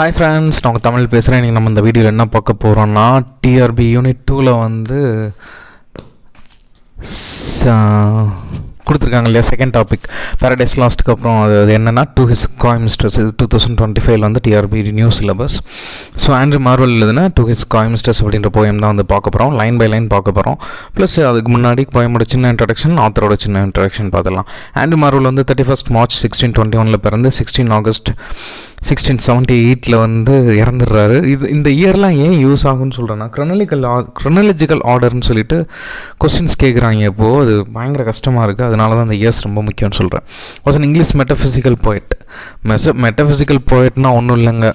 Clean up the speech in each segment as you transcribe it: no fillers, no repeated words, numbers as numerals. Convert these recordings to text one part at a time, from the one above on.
Hi friends, நான் உங்கள் தமிழ் பேசுகிறேன். இன்றைக்கி நம்ம இந்த வீடியோவில் என்ன பார்க்க போகிறோன்னா, டிஆர்பி யூனிட் 2ல் வந்து கொடுத்துருக்காங்க இல்லையா, செகண்ட் டாபிக் பேரடைஸ் லாஸ்ட்டுக்கு அப்புறம் அது என்னென்னா டு ஹிஸ் காய் மிஸ்டர்ஸ். இது 2025 வந்து TRB new syllabus. So Andrew Marvell எழுதுனா டு ஹிஸ் காய் மிஸ்டர்ஸ் அப்படின்ற போயம் தான் வந்து பார்க்க போகிறோம். லைன் பை லைன் பார்க்க போகிறோம். ப்ளஸ் அதுக்கு முன்னாடி போயமோட சின்ன இன்ட்ரடக்ஷன், ஆத்தரோட சின்ன இன்ட்ரடக்ஷன் பார்த்துடலாம். ஆண்ட்ரூ மார்வெல் வந்து 31 மார்ச் 1621 பிறந்து 16 ஆகஸ்ட் 1678 வந்து இறந்துடுறாரு. இந்த இயர்லாம் ஏன் யூஸ் ஆகுன்னு சொல்கிறேன்னா, க்ரொனாலஜிக்கல் ஆர்டர்னு சொல்லிட்டு கொஸ்டின்ஸ் கேட்குறாங்க. இப்போது அது பயங்கர கஷ்டமாக இருக்குது. அதனால தான் அந்த இயர்ஸ் ரொம்ப முக்கியம்னு சொல்கிறேன். Was an English metaphysical poet. Metaphysical போய்ட்னா ஒன்றும் இல்லைங்க,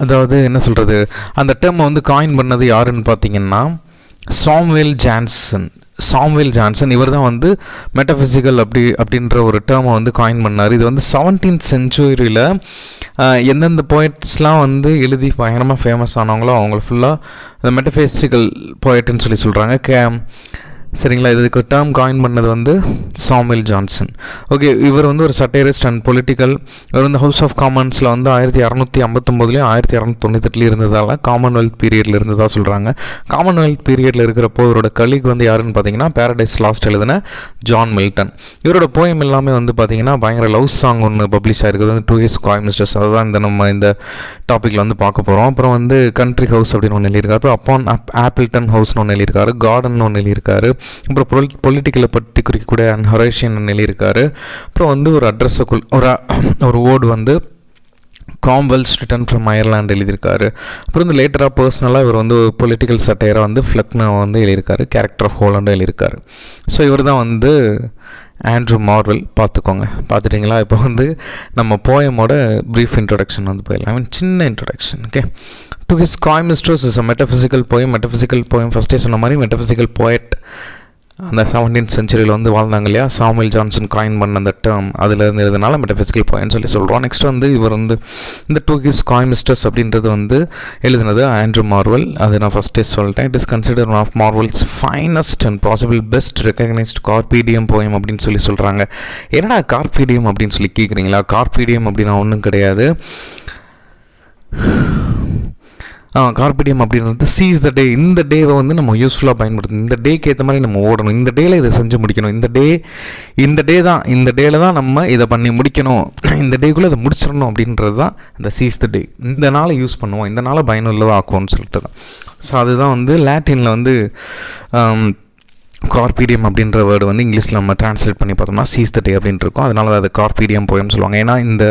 அதாவது என்ன சொல்கிறது, அந்த டேர்மை வந்து காயின் பண்ணது யாருன்னு பார்த்தீங்கன்னா சாம்வேல் ஜான்சன். இவர் தான் வந்து மெட்டஃபிசிக்கல் அப்படின்ற ஒரு டேர்மை வந்து காயின் பண்ணார். இது வந்து 17th centuryயில் எந்தெந்த போய்ட்ஸ்லாம் வந்து எழுதி பயங்கரமாக ஃபேமஸ் ஆனவங்களோ அவங்கள ஃபுல்லாக மெட்டஃபிசிக்கல் போய்ட்டுன்னு சொல்கிறாங்க. சரிங்களா, இதுக்கு டேர்ம் காயின் பண்ணது வந்து சாமுவேல் ஜான்சன். ஓகே, இவர் வந்து ஒரு சட்டைரிஸ்ட் அண்ட் பொலிட்டிக்கல். இவர் வந்து ஹவுஸ் ஆஃப் காமன்ஸில் வந்து 1659 1698 இருந்ததால் காமன்வெல்த் பீரியடில் இருந்ததாக சொல்கிறாங்க. காமன்வெல்த் பீரியடில் இருக்கிறப்போ இவரோட கலீக் வந்து யாருன்னு பார்த்தீங்கன்னா பேரடைஸ் லாஸ்ட் எழுதின ஜான் மில்டன். இவரோட போயம் எல்லாமே வந்து பார்த்தீங்கன்னா பயங்கர லவ் சாங் ஒன்று பப்ளிஷ் ஆகிருக்குது, வந்து டு ஹிஸ் காய் மிஸ்டர்ஸ். அதுதான் நம்ம இந்த டாப்பிக்கில் வந்து பார்க்க போகிறோம். அப்புறம் வந்து கண்ட்ரி ஹவுஸ் அப்படின்னு ஒன்று எழுதியிருக்காரு. அப்புறம் அப்பான் ஆப்பிள்டன் ஹவுஸ்னு ஒன்று எழுதியிருக்காரு. கார்டன் ஒன்று எழுதியிருக்காரு. அப்புறம் பொலிட்டிக்கலை பற்றி குறிக்கக்கூடிய அண்ட் ஹொரேஷியன் எழுதியிருக்காரு. அப்புறம் வந்து ஒரு அட்ரஸுக்குள் ஒரு வேர்டு வந்து காம்வெல்ஸ் ரிட்டன் ஃப்ரம் அயர்லாண்ட் எழுதியிருக்காரு. அப்புறம் வந்து லேட்டராக பர்சனலாக இவர் வந்து பொலிட்டிக்கல் சட்டையராக வந்து ஃப்ளக்னா வந்து எழுதியிருக்காரு. கேரக்டர் ஆஃப் ஹோலண்டு எழுதியிருக்காரு. ஸோ இவர் தான் வந்து ஆண்ட்ரூ மார்வெல். பார்த்துட்டிங்களா? இப்போ வந்து நம்ம போயமோட ப்ரீஃப் இன்ட்ரொடக்ஷன் வந்து போயிடலாம். சின்ன introduction. Okay, to his coy mister's is a metaphysical poem. ஃபஸ்ட்டே சொன்ன மாதிரி மெட்டஃபிசிக்கல் போயட் அந்த 17th centuryயில் வந்து வாழ்ந்தாங்க இல்லையா, சாமுவேல் ஜான்சன் காயின் பண்ண அந்த டேர்ம் அதில் இருந்ததுனால மெட்டஃபிசிக்கல் போயம்னு சொல்கிறோம். நெக்ஸ்ட் வந்து இவர் வந்து இந்த டு ஹிஸ் காய் மிஸ்டர்ஸ் அப்படின்றது வந்து எழுதினது ஆண்ட்ரூ மார்வெல். அது நான் ஃபஸ்ட்டே சொல்லிட்டேன். It is consider one of Marvell's finest and possible best recognised carpe diem poem அப்படின்னு சொல்கிறாங்க. என்னடா கார்பீடியம் அப்படின்னு சொல்லி கேட்குறீங்களா? கார்பீடியம் அப்படின்னா ஒன்றும் கிடையாது. கார்பீடியம் அப்படின்றது சீஸ் த டே. இந்த டேவை வந்து நம்ம யூஸ்ஃபுல்லாக பயன்படுத்தணும். இந்த டேக்கு ஏற்ற மாதிரி நம்ம ஓடணும். இந்த டேயில் இதை செஞ்சு முடிக்கணும். இந்த டேயில் தான் நம்ம இதை பண்ணி முடிக்கணும். இந்த டேக்குள்ளே இதை முடிச்சிடணும் அப்படின்றது தான் இந்த சீஸ் த டே. இந்த நாளை யூஸ் பண்ணுவோம், இந்த நாளை பயனுள்ளதாக ஆக்குவோம்னு சொல்லிட்டு தான். ஸோ அதுதான் வந்து லாட்டினில் வந்து கார்பீடியம் அப்படின்ற வேர்டு வந்து இங்கிலீஷில் நம்ம ட்ரான்ஸ்லேட் பண்ணி பார்த்தோம்னா சீஸ் த டே அப்படின்ட்டு இருக்கும். அதனால தான் அது கார்பீடியம் போயம்னு சொல்லுவாங்க. ஏன்னா இந்த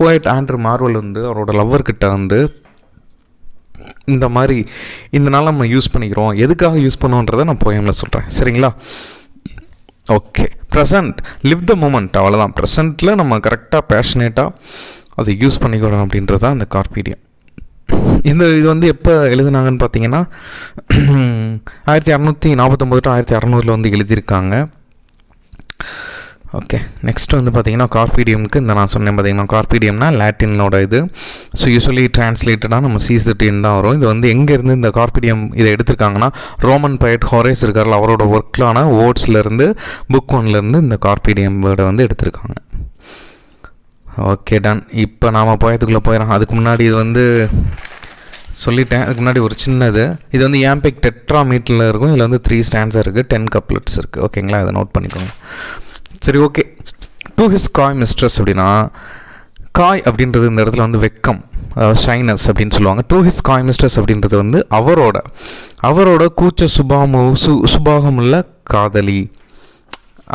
போயட் ஆண்ட்ரூ மார்வெல் வந்து அவரோட லவ்வர்கிட்ட வந்து இந்த நாள் நம்ம யூஸ் பண்ணிக்கிறோம், எதுக்காக யூஸ் பண்ணுவோன்றதை நான் போயமில் சொல்கிறேன். சரிங்களா? Okay, present live the moment. அவ்வளோதான். ப்ரெசண்ட்டில் நம்ம கரெக்டாக பேஷனேட்டாக அதை யூஸ் பண்ணிக்கிறோம் அப்படின்றது தான் இந்த கார்பீடியம். இது வந்து எப்போ எழுதுனாங்கன்னு பார்த்தீங்கன்னா 1649 1600 வந்து எழுதியிருக்காங்க. ஓகே, நெக்ஸ்ட் வந்து பார்த்தீங்கன்னா கார்பீடியமுக்கு நான் சொன்னேன் பார்த்தீங்கன்னா கார்பீடியம்னா லாட்டினோட இது. ஸோ யூஸ்வலி டிரான்ஸ்லேட்டடாக நம்ம சீஸ் த டேன்னு தான் வரும். இது வந்து எங்கேருந்து இந்த கார்பீடியம் இதை எடுத்திருக்காங்கன்னா ரோமன் பையட் ஹொரேஸ் இருக்கார்ல, அவரோட ஒர்க்லான வேர்ட்ஸ்லேருந்து புக் 1லேருந்து இந்த கார்பீடியம் வேர்டை வந்து எடுத்திருக்காங்க. Okay, done. இப்போ நாம் போயத்துக்குள்ளே போயிடலாம். அதுக்கு முன்னாடி இது வந்து சொல்லிட்டேன். அதுக்கு முன்னாடி ஒரு சின்னது, இது வந்து ஏம்பெக் டெட்ரா மீட்டரில் இருக்கும். இதில் வந்து 3 ஸ்டாண்ட்ஸ் இருக்குது, 10 கப்லெட்ஸ் இருக்குது. ஓகேங்களா? அதை நோட் பண்ணிக்கோங்க. சரி, ஓகே. டு ஹிஸ் காய் மிஸ்ட்ரஸ் அப்படின்னா, காய் அப்படின்றது இந்த இடத்துல வந்து வெக்கம், அதாவது ஷைனஸ் அப்படின்னு சொல்லுவாங்க. டு ஹிஸ் காய் மிஸ்ட்ரஸ் அப்படின்றது வந்து அவரோட கூச்ச சுபாகமுள்ள காதலி.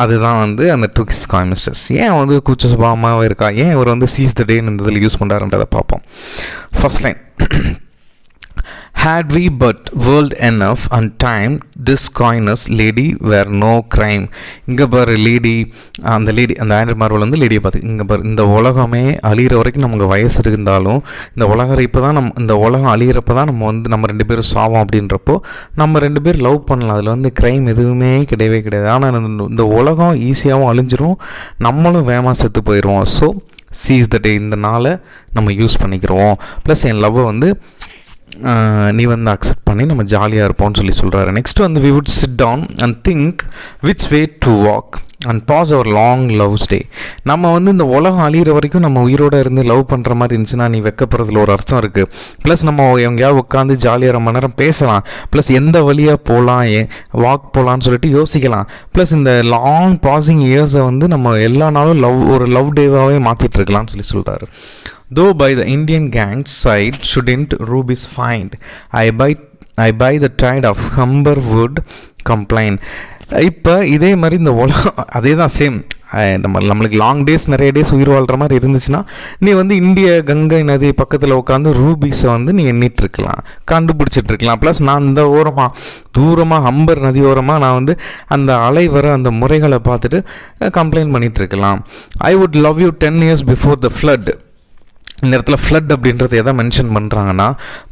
அதுதான் வந்து அந்த டு ஹிஸ் காய் மிஸ்ட்ரஸ். ஏன் வந்து கூச்ச சுபாவமாக இருக்கா, ஏன் இவர் வந்து சீஸ் த டேன்னு இந்த இதில் யூஸ் பண்ணுறாருன்றதை பார்ப்போம். First line, had we but world enough and time, this coyness lady were no crime. இங்கே பாரு லேடி, அந்த ஆண்ட்ரூ மார்வெல் வந்து லேடியை பார்த்து, இங்கே பாரு, இந்த உலகமே அழிகிற வரைக்கும் நமக்கு வயசு இருந்தாலும் இந்த உலகம் இப்போ தான் இந்த உலகம் அழிகிறப்ப தான் நம்ம 2 பேரும் சாவோம். அப்படின்றப்போ நம்ம 2 பேர் லவ் பண்ணலாம். அதில் வந்து க்ரைம் எதுவுமே கிடையவே கிடையாது. ஆனால் இந்த உலகம் ஈஸியாகவும் அழிஞ்சிரும், நம்மளும் வேகமாக செத்து போயிடுவோம். ஸோ சீஸ் த டே, இந்த நாளை நம்ம யூஸ் பண்ணிக்கிறோம். ப்ளஸ் என் லவ்வை வந்து நீ வந்து அக்செப்ட் பண்ணி நம்ம ஜாலியாக இருப்போம்னு சொல்கிறாரு. நெக்ஸ்ட் வந்து we would sit down and think which way to walk and pass our long love's day. நம்ம வந்து இந்த உலகம் அழிகிற வரைக்கும் நம்ம உயிரோடு இருந்து லவ் பண்ணுற மாதிரி இருந்துச்சுன்னா நீ வெக்கப்படுறதுல ஒரு அர்த்தம் இருக்குது. ப்ளஸ் நம்ம எங்கேயாவது உட்காந்து ஜாலியாக ரொம்ப நேரம் பேசலாம். ப்ளஸ் எந்த வழியாக போகலாம், வாக் போகலான்னு சொல்லிட்டு யோசிக்கலாம். ப்ளஸ் இந்த லாங் பாசிங் இயர்ஸை வந்து நம்ம எல்லா நாளும் ஒரு லவ் டேவாகவே மாற்றிட்டு இருக்கலாம்னு சொல்கிறாரு. Though by the Indian gang's side shouldn't rubies find, I buy the tide of humber would complain. இப்போ இதே மாதிரி இந்த உலகம் அதே தான் சேம். நம்மளுக்கு லாங் டேஸ் நிறைய டேஸ் உயிர் வாழ்கிற மாதிரி இருந்துச்சுன்னா நீ வந்து இந்திய கங்கை நதி பக்கத்தில் உட்காந்து ரூபீஸை வந்து நீ எண்ணிட்டு இருக்கலாம், கண்டுபிடிச்சிட்டு இருக்கலாம். ப்ளஸ் நான் இந்த தூரமாக ஹம்பர் நதி ஓரமாக நான் வந்து அந்த அலை வர அந்த முறைகளை பார்த்துட்டு கம்ப்ளைண்ட் பண்ணிகிட்டு இருக்கலாம். I would love you 10 years before the flood. இந்த இடத்துல ஃப்ளட் அப்படின்றது எதை மென்ஷன் பண்ணுறாங்கன்னா,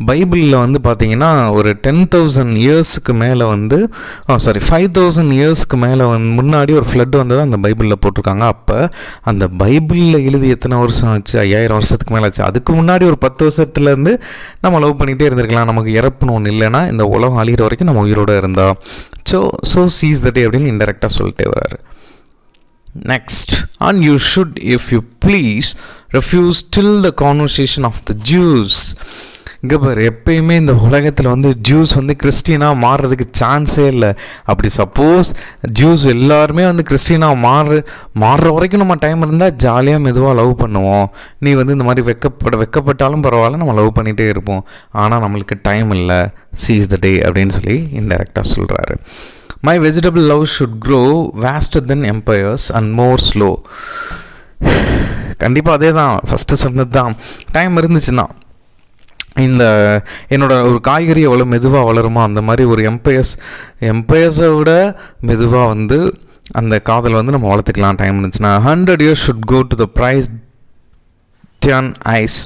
பைபிளில் வந்து பார்த்திங்கன்னா ஒரு 10,000 இயர்ஸுக்கு மேலே வந்து 5,000 இயர்ஸ்க்கு மேலே முன்னாடி ஒரு ஃப்ளட் வந்தது அந்த பைபிளில் போட்டிருக்காங்க. அப்போ அந்த பைபிளில் எழுதி எத்தனை வருஷம் ஆச்சு? 5000 வருஷத்துக்கு மேலே ஆச்சு. அதுக்கு முன்னாடி ஒரு 10 வருஷத்துலேருந்து நம்ம லவ் பண்ணிகிட்டே இருந்திருக்கலாம். நமக்கு இறப்புன்னு ஒன்று இல்லைன்னா இந்த உலகம் அழிகிற வரைக்கும் நம்ம உயிரோடு இருந்தால் ஸோ சீஸ் த டே அப்படின்னு இன்டெரக்டாக சொல்லிட்டே வர்றாரு. Next, and you should, if you please, refuse till the conversation of the Jews. இங்கே பாரு, எப்பயுமே இந்த உலகத்தில் வந்து ஜூஸ் வந்து கிறிஸ்டினாக மாறுறதுக்கு சான்ஸே இல்லை. அப்படி சப்போஸ் ஜூஸ் எல்லாருமே வந்து கிறிஸ்டினாக மாறுற வரைக்கும் நம்ம டைம் இருந்தால் ஜாலியாக மெதுவாக லவ் பண்ணுவோம். நீ வந்து இந்த மாதிரி வெக்கப்பட்டாலும் பரவாயில்ல, நம்ம லவ் பண்ணிகிட்டே இருப்போம். ஆனால் நம்மளுக்கு டைம் இல்லை, சீஸ் த டே அப்படின்னு சொல்லி இன்டெரக்டாக சொல்கிறாரு. My vegetable love should grow vaster than empires and more slow. கண்டிப்பாக அதே தான் ஃபஸ்ட்டு சொன்னது தான். டைம் இருந்துச்சுன்னா இந்த என்னோட ஒரு காய்கறி எவ்வளோ மெதுவாக வளருமோ அந்த மாதிரி ஒரு எம்பையர்ஸை விட மெதுவாக வந்து அந்த காதல் வந்து நம்ம வளர்த்துக்கலாம் டைம் இருந்துச்சுன்னா. 100 years should go to the price eyes.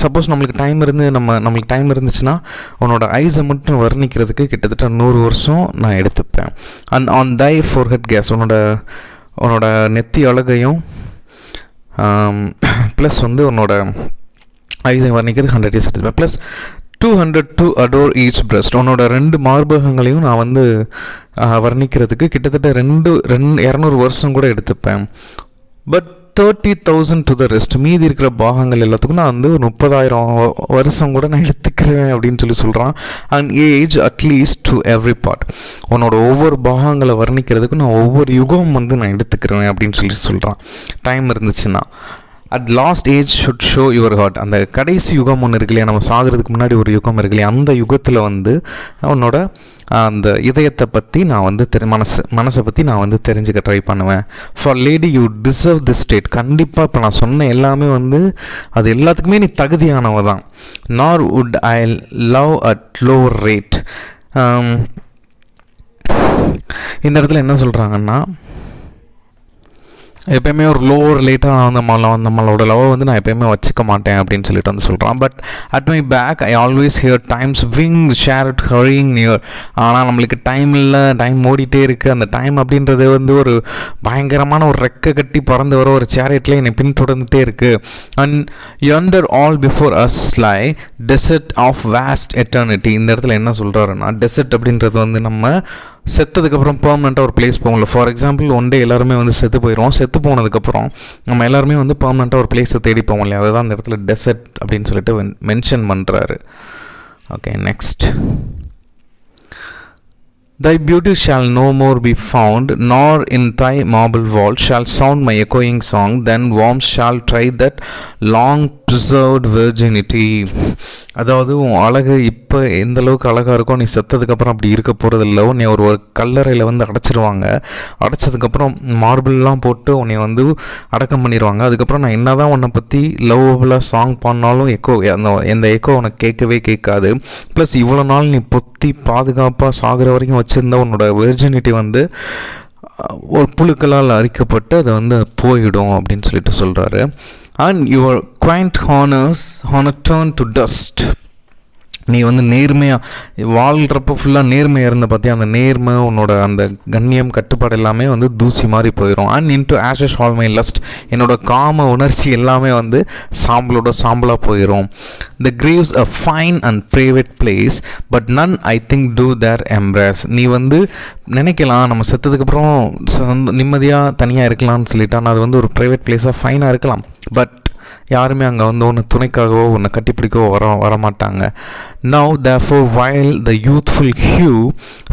Suppose நம்மளுக்கு டைம் இருந்துச்சுன்னா உன்னோட ஐஸை மட்டும் வர்ணிக்கிறதுக்கு கிட்டத்தட்ட 100 வருஷம் நான் எடுத்துப்பேன். And on thy forehead gaze, உன்னோட நெத்தி அழகையும் ப்ளஸ் வந்து உன்னோட ஐஸை வர்ணிக்கிறது 100 years எடுத்துப்பேன். Plus 200 to adore each breast. உன்னோட 2 மார்பகங்களையும் நான் வந்து வர்ணிக்கிறதுக்கு கிட்டத்தட்ட 200 வருஷம் கூட எடுத்துப்பேன். But 30,000 to the rest. மீதி இருக்கிற பாகங்கள் எல்லாத்துக்கும் நான் வந்து 30,000 வருஷம் கூட நான் எடுத்துக்கிறேன் அப்படின்னு சொல்கிறான். And age at least to every part. உன்னோட ஒவ்வொரு பாகங்களை வர்ணிக்கிறதுக்கும் நான் ஒவ்வொரு யுகம் வந்து நான் எடுத்துக்கிறேன் அப்படின்னு சொல்கிறான் டைம் இருந்துச்சுன்னா. At last age should show your heart. அந்த கடைசி யுகம் ஒன்று இருக்கு இல்லையா, நம்ம சாகிறதுக்கு முன்னாடி ஒரு யுகம் இருக்கு இல்லையா, அந்த யுகத்தில் வந்து உன்னோட அந்த இதயத்தை பற்றி நான் வந்து மனசை பற்றி நான் வந்து தெரிஞ்சுக்க ட்ரை பண்ணுவேன். For lady you deserve the state. கண்டிப்பாக இப்போ நான் சொன்ன எல்லாமே வந்து அது எல்லாத்துக்குமே நீ தகுதியானவ தான். நார் would I love at lower rate. இந்த இடத்துல என்ன சொல்கிறாங்கன்னா, எப்போயுமே ஒரு லோவர் லேட்டாக நம்மளோட லவ் வந்து நான் எப்போயுமே வச்சுக்க மாட்டேன் அப்படின்னு சொல்லிட்டு வந்து சொல்கிறான். But at my back I always hear time's விங் ஷேர் இட் ஹரிங் நியர். ஆனால் நம்மளுக்கு டைம் இல்லை, டைம் ஓடிட்டே இருக்குது. அந்த டைம் அப்படின்றது வந்து ஒரு பயங்கரமான ஒரு ரெக்கை கட்டி பறந்து வர ஒரு சேரியட்லேயே என்னை பின்தொடர்ந்துட்டே இருக்குது. And yonder all before us lie desert of vast eternity. இந்த இடத்துல என்ன சொல்கிறாருன்னா, டெசர்ட் அப்படின்றது வந்து நம்ம செத்ததுக்கப்புறம் பெர்மனெண்ட்டாக ஒரு பிளேஸ் போகல. ஃபார் எக்ஸாம்பிள் ஒன் டே எல்லாருமே வந்து செத்து போயிடுவோம். செத்து போனதுக்கப்புறம் நம்ம எல்லாருமே வந்து பெர்மனெண்ட்டாக ஒரு பிளேஸை தேடி போவோம் இல்லையா, அதுதான் அந்த இடத்துல டெசர்ட் அப்படின்னு சொல்லிட்டு மென்ஷன் பண்ணுறாரு. Okay, next. Thy beauty shall no more be found, nor in thy marble wall shall sound my echoing song. Then worms shall try that long preserved virginity. அதாவது உன் அழகு இப்போ எந்த அளவுக்கு அழகாக இருக்கும், நீ செத்ததுக்கப்புறம் அப்படி இருக்க போகிறது இல்லை. உன்னை ஒரு கல்லறையில் வந்து அடைச்சிருவாங்க. அடைச்சதுக்கப்புறம் மார்பிள்லாம் போட்டு உன்னை வந்து அடக்கம் பண்ணிடுவாங்க. அதுக்கப்புறம் நான் என்ன தான் உன்னை பற்றி லவ்வபுளாக சாங் பண்ணாலும் எந்த எக்கோ உனக்கு கேட்கவே கேட்காது. ப்ளஸ் இவ்வளோ நாள் நீ பொத்தி பாதுகாப்பாக சாகிற வரைக்கும் வச்சுருந்த உன்னோட வெர்ஜினிட்டி வந்து ஒரு புழுக்களால் அரிக்கப்பட்டு அதை வந்து போயிடும் அப்படின்னு சொல்லிட்டு சொல்கிறாரு. And your quaint honor turn to dust. நீ வந்து நேர்மையாக வாழ்கிறப்ப ஃபுல்லாக நேர்மையாக இருந்த பார்த்தியா, அந்த நேர்மை உன்னோட அந்த கண்ணியம் கட்டுப்பாடு எல்லாமே வந்து தூசி மாதிரி போயிடும். And into ashes all my lust, என்னோட காம உணர்ச்சி எல்லாமே வந்து சாம்பலாக போயிடும். The grave's a fine and private place but none I think do there embrace. நீ வந்து நினைக்கலாம் நம்ம செத்ததுக்கப்புறம் நிம்மதியாக தனியாக இருக்கலாம்னு சொல்லிட்டு, ஆனால் அது வந்து ஒரு ப்ரைவேட் பிளேஸாக ஃபைனாக இருக்கலாம். பட் யாருமே அங்கே வந்து ஒன்று துணைக்காகவோ ஒன்று கட்டிப்பிடிக்கவோ வரமாட்டாங்க. Now therefore while the youthful hue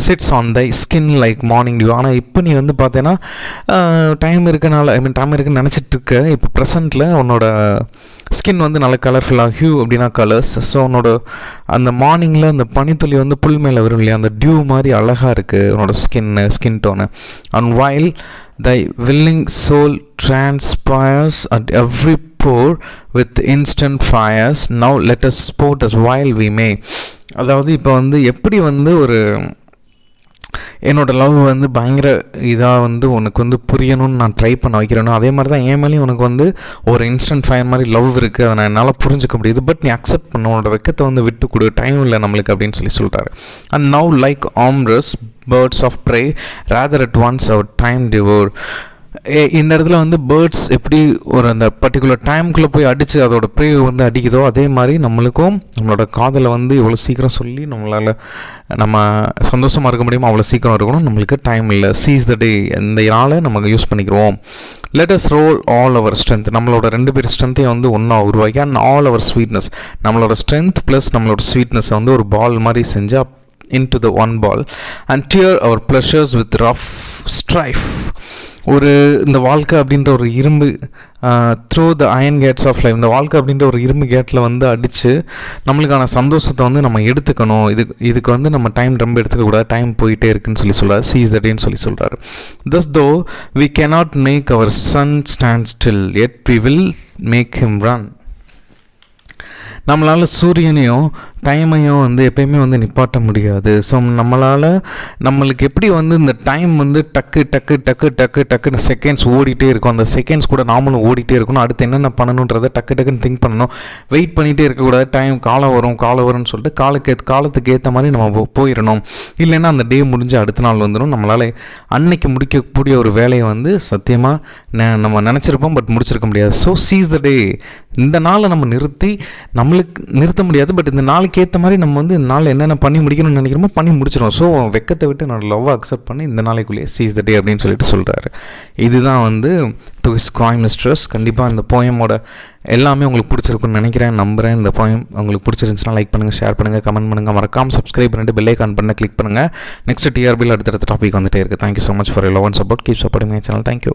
sits on thy skin like morning dew. ஆனால் இப்போ நீ வந்து பார்த்தேன்னா டைம் இருக்குன்னு நினச்சிட்டு இருக்க. இப்போ ப்ரெசண்ட்டில் உன்னோட ஸ்கின் வந்து நல்ல கலர்ஃபுல்லாக, ஹியூ அப்படின்னா கலர்ஸ். ஸோ உன்னோட அந்த மார்னிங்கில் அந்த பனித்துளி வந்து புல் மேலே வரும் இல்லையா, அந்த டியூ மாதிரி அழகாக இருக்குது உன்னோட skin tone. And while thy willing soul transpires at every pore with instant fires, now let us sport as while we may. அதாவது இப்போ வந்து எப்படி வந்து ஒரு என்னோடய லவ் வந்து பயங்கர இதாக வந்து உனக்கு வந்து புரியணும்னு நான் ட்ரை பண்ண வைக்கிறேனோ, அதே மாதிரி தான் என் மேலேயும் உனக்கு வந்து ஒரு இன்ஸ்டன்ட் ஃபயர் மாதிரி லவ் இருக்குது. அதை நான் என்னால் புரிஞ்சுக்க முடியுது. பட் நீ அக்செப்ட் பண்ண, உன்னோட வெக்கத்தை வந்து விட்டு கொடு, டைம் இல்லை நம்மளுக்கு அப்படின்னு சொல்லிட்டாரு. And now like amorous birds of prey rather at once our time devour. இந்த இடத்துல வந்து பேர்ட்ஸ் எப்படி ஒரு அந்த பர்டிகுலர் டைமுக்குள்ளே போய் அடித்து அதோட ப்ரே வந்து அடிக்குதோ, அதே மாதிரி நம்மளுக்கும் நம்மளோட காதலை வந்து எவ்வளோ சீக்கிரம் சொல்லி நம்மளால் நம்ம சந்தோஷமாக இருக்க முடியுமோ அவ்வளோ சீக்கிரம் இருக்கணும். நம்மளுக்கு டைம் இல்லை. சீஸ் த டே, இந்த நாளை நம்ம யூஸ் பண்ணிக்கிறோம். Let us roll all our strength, நம்மளோட 2 பேர் ஸ்ட்ரென்த்தையும் வந்து ஒன்றா உருவாக்கி, அண்ட் ஆல் அவர் ஸ்வீட்னஸ், நம்மளோட ஸ்ட்ரென்த் ப்ளஸ் நம்மளோட ஸ்வீட்னஸை வந்து ஒரு பால் மாதிரி செஞ்சு into the one ball and tear our pleasures with rough strife. ஒரு இந்த வாழ்க்கை அப்படின்ற ஒரு இரும்பு through the iron gates of life, இந்த வாழ்க்கை அப்படின்ற ஒரு இரும்பு கேட்டில் வந்து அடித்து நம்மளுக்கான சந்தோஷத்தை வந்து நம்ம எடுத்துக்கணும். இதுக்கு வந்து நம்ம டைம் ரொம்ப எடுத்துக்கக்கூடாது, டைம் போயிட்டே இருக்குன்னு சொல்கிறார். சீஸ் த டேன்னு சொல்கிறாரு. thus though we cannot make our sun stand still yet we will make him run. நம்மளால் சூரியனையும் டைமையும் வந்து எப்பயுமே வந்து நிப்பாட்ட முடியாது. ஸோ நம்மளுக்கு எப்படி வந்து இந்த டைம் வந்து டக்குன்னு செகண்ட்ஸ் ஓடிட்டே இருக்கும். அந்த செகண்ட்ஸ் கூட நாமளும் ஓடிட்டே இருக்கணும். அடுத்து என்னென்ன பண்ணணுன்றதை டக்குன்னு திங்க் பண்ணணும். வெயிட் பண்ணிகிட்டே இருக்கக்கூடாது. காலம் வரும்னு சொல்லிட்டு காலத்துக்கு ஏற்ற மாதிரி நம்ம போயிடணும். இல்லைன்னா அந்த டே முடிஞ்சு அடுத்த நாள் வந்துடும். நம்மளால் அன்னைக்கு முடிக்கக்கூடிய ஒரு வேலையை வந்து சத்தியமாக நம்ம நினச்சிருப்போம், பட் முடிச்சிருக்க முடியாது. ஸோ சீஸ் த டே, இந்த நாளை நம்ம நிறுத்த முடியாது. பட் இந்த நாளைக்கு ஏற்ற மாதிரி நம்ம வந்து இந்த நாள் என்னென்ன பண்ணி முடிக்கணும்னு நினைக்கிறோமோ பண்ணி முடிச்சிடும். ஸோ வெக்கத்தை விட்டு என்னோட லவ்வை அக்செப்ட் பண்ணி இந்த நாளைக்குள்ளேயே சீஸ் த டே அப்படின்னு சொல்கிறாரு. இதுதான் வந்து டு ஹிஸ் காய் மிஸ்ட்ரஸ். கண்டிப்பாக இந்த போயமோட எல்லாமே உங்களுக்கு பிடிச்சிருக்குன்னு நம்புகிறேன். இந்த போயம் உங்களுக்கு பிடிச்சிருந்துச்சுன்னா லைக் பண்ணுங்கள், ஷேர் பண்ணுங்கள், கமெண்ட் பண்ணுங்கள், மறக்காம சப்ஸ்கிரைப் பண்ணிட்டு பெல் ஐகான் பண்ண கிளிக் பண்ணுங்கள். நெக்ஸ்ட் டிஆர்பியில் அடுத்தடுத்த டாபிக் வந்துட்டே இருக்குது. Thank you so much for your love and support. Keep supporting my channel. Thank you.